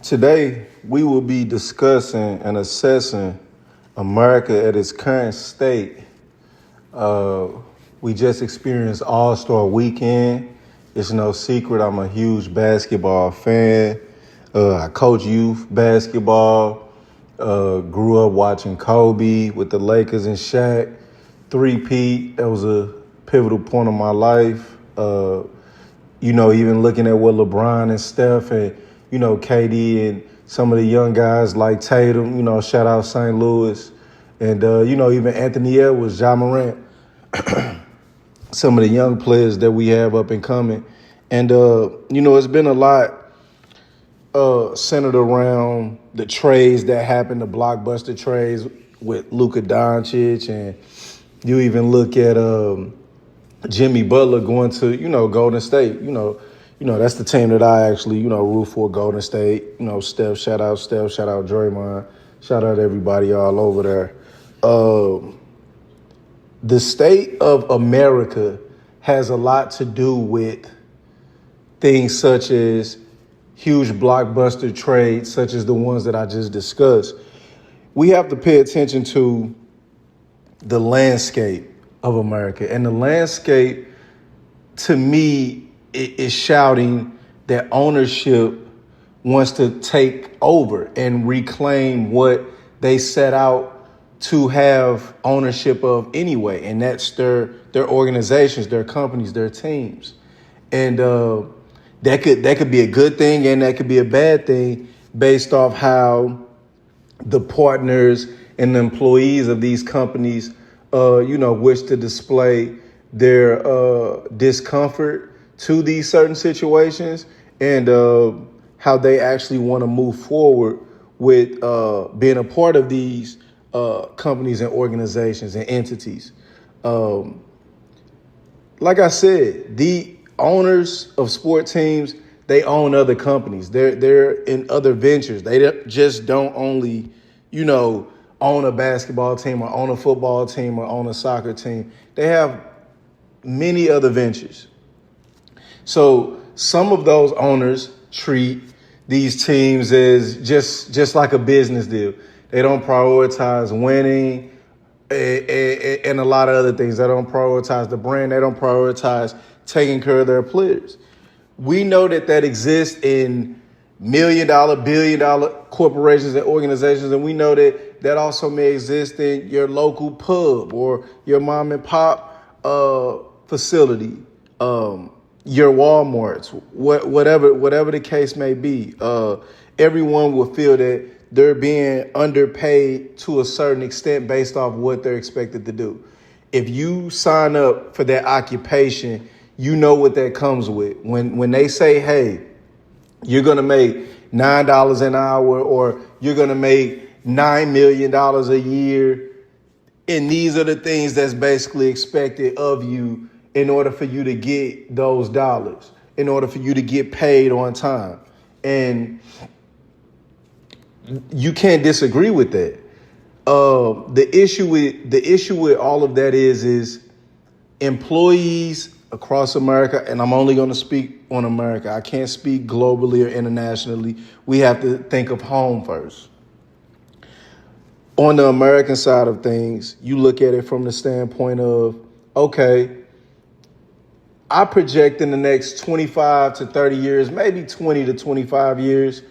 Today, we will be discussing and assessing America at its current state. Uh, we just experienced All-Star Weekend. It's no secret I'm a huge basketball fan. I coach youth basketball. Grew up watching Kobe with the Lakers and Shaq. Three-peat, that was a pivotal point of my life. Even looking at what LeBron and Steph and, KD and some of the young guys like Tatum, shout out St. Louis. And, even Anthony Edwards, Ja Morant, some of the young players that we have up and coming. And, it's been a lot centered around the trades that happened, the blockbuster trades with Luka Doncic. And you even look at Jimmy Butler going to, Golden State. That's the team that I actually, root for, Golden State. Steph, shout out Draymond, shout out everybody all over there. The state of America has a lot to do with things such as huge blockbuster trades, such as the ones that I just discussed. We have to pay attention to the landscape of America. And the landscape, to me, is shouting that ownership wants to take over and reclaim what they set out to have ownership of anyway. And that's their organizations, their companies, their teams. And that could be a good thing and that could be a bad thing based off how the partners and the employees of these companies wish to display their discomfort to these certain situations and how they actually want to move forward with being a part of these companies and organizations and entities. Like I said, the owners of sport teams, they own other companies. They're in other ventures. They just don't only, own a basketball team or own a football team or own a soccer team. They have many other ventures. So some of those owners treat these teams as just like a business deal. They don't prioritize winning and a lot of other things. They don't prioritize the brand. They don't prioritize taking care of their players. We know that exists in $1 million, $1 billion corporations and organizations, and we know that also may exist in your local pub or your mom and pop facility, your Walmarts, whatever the case may be. Everyone will feel that they're being underpaid to a certain extent based off what they're expected to do. If you sign up for that occupation, you know what that comes with. When they say, hey, you're going to make $9 an hour or you're going to make $9 million a year, and these are the things that's basically expected of you in order for you to get those dollars, in order for you to get paid on time. And you can't disagree with that. The issue with all of that is employees across America, and I'm only going to speak on America. I can't speak globally or internationally. We have to think of home first. On the American side of things, you look at it from the standpoint of, okay, I project in the next 25 to 30 years, maybe 20 to 25 years,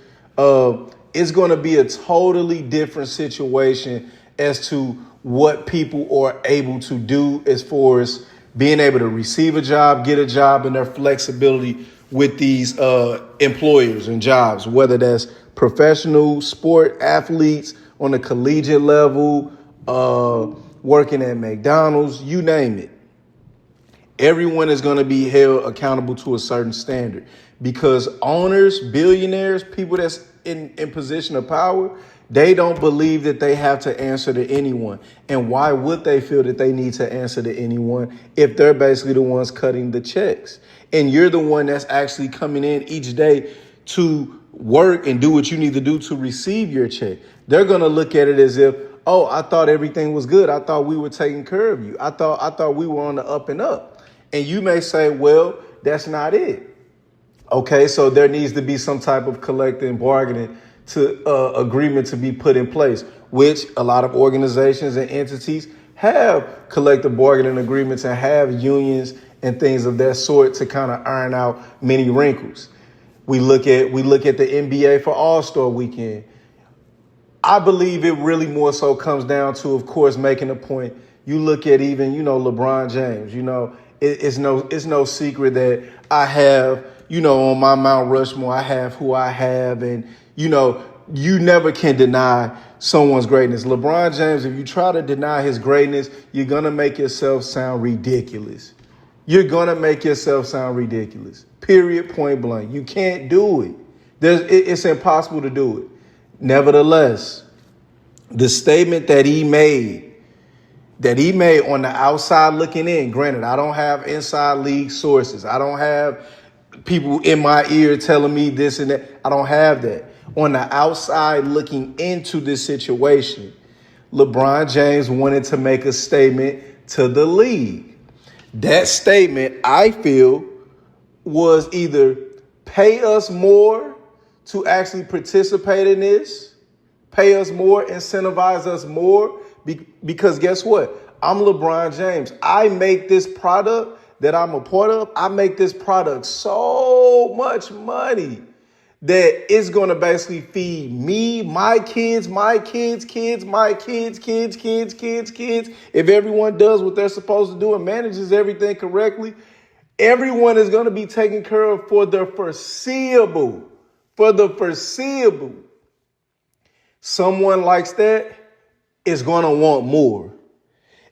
it's going to be a totally different situation as to what people are able to do as far as being able to receive a job, get a job, and their flexibility with these employers and jobs, whether that's professional sport athletes on a collegiate level, working at McDonald's, you name it. Everyone is going to be held accountable to a certain standard because owners, billionaires, people that's in position of power, they don't believe that they have to answer to anyone. And why would they feel that they need to answer to anyone if they're basically the ones cutting the checks? And you're the one that's actually coming in each day to work and do what you need to do to receive your check. They're going to look at it as if, oh, I thought everything was good. I thought we were taking care of you. I thought we were on the up and up. And you may say, well, that's not it. Okay, so there needs to be some type of collective bargaining agreement to be put in place, which a lot of organizations and entities have collective bargaining agreements and have unions and things of that sort to kind of iron out many wrinkles. We look at the NBA for All-Star Weekend. I believe it really more so comes down to, of course, making a point. You look at even, LeBron James, it's no secret that I have, on my Mount Rushmore, I have who I have. And, you never can deny someone's greatness. LeBron James, if you try to deny his greatness, you're going to make yourself sound ridiculous. You're going to make yourself sound ridiculous. Period, point blank. You can't do it. It's impossible to do it. Nevertheless, the statement that he made on the outside looking in, granted, I don't have inside league sources. I don't have people in my ear telling me this and that. I don't have that. On the outside looking into this situation, LeBron James wanted to make a statement to the league. That statement, I feel, was either pay us more to actually participate in this, pay us more, incentivize us more, because guess what? I'm LeBron James. I make this product that I'm a part of, I make this product so much money that it's going to basically feed me, my kids, my kids, kids, my kids, kids, kids, kids, kids. If everyone does what they're supposed to do and manages everything correctly, everyone is going to be taken care of for the foreseeable. For the foreseeable. Someone like that is going to want more.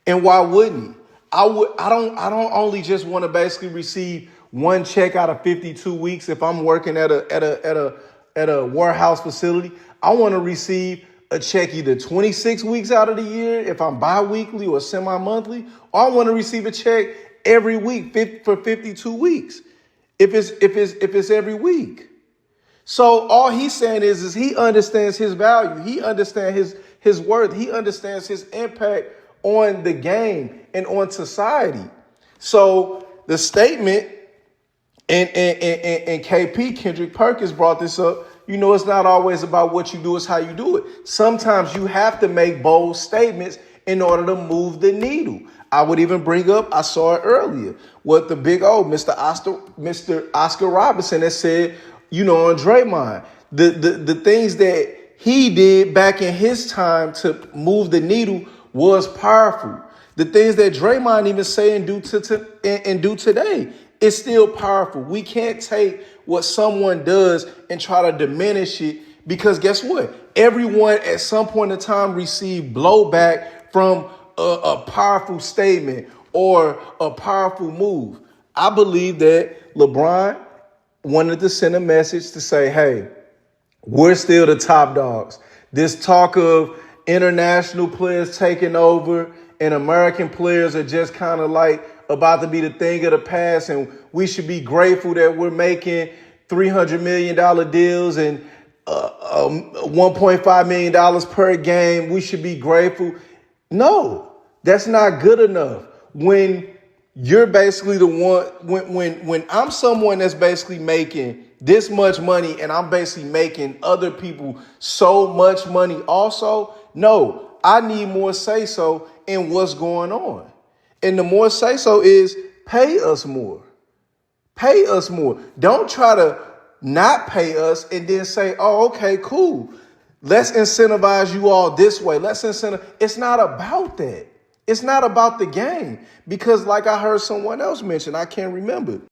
And why wouldn't he? I don't only just want to basically receive one check out of 52 weeks if I'm working at a warehouse facility. I want to receive a check either 26 weeks out of the year if I'm bi-weekly or semi-monthly, or I want to receive a check every week for 52 weeks if it's every week. So all he's saying is he understands his value. He understands his worth. He understands his impact on the game and on society. So the statement, and KP, Kendrick Perkins, brought this up, it's not always about what you do, it's how you do it. Sometimes you have to make bold statements in order to move the needle. I would even bring up, I saw it earlier, what the big O, Mr. Oscar Robertson has said, on Draymond. The things that he did back in his time to move the needle was powerful. The things that Draymond even say and do today is still powerful. We can't take what someone does and try to diminish it, because guess what? Everyone at some point in time received blowback from a powerful statement or a powerful move. I believe that LeBron wanted to send a message to say, hey, we're still the top dogs. This talk of international players taking over and American players are just kind of like about to be the thing of the past, and we should be grateful that we're making $300 million deals and $1.5 million per game. We should be grateful. No, that's not good enough. When you're basically the one, when I'm someone that's basically making this much money and I'm basically making other people so much money also, no, I need more say-so in what's going on. And the more say-so is pay us more. Pay us more. Don't try to not pay us and then say, oh, okay, cool. Let's incentivize you all this way. It's not about that. It's not about the game. Because like I heard someone else mention, I can't remember,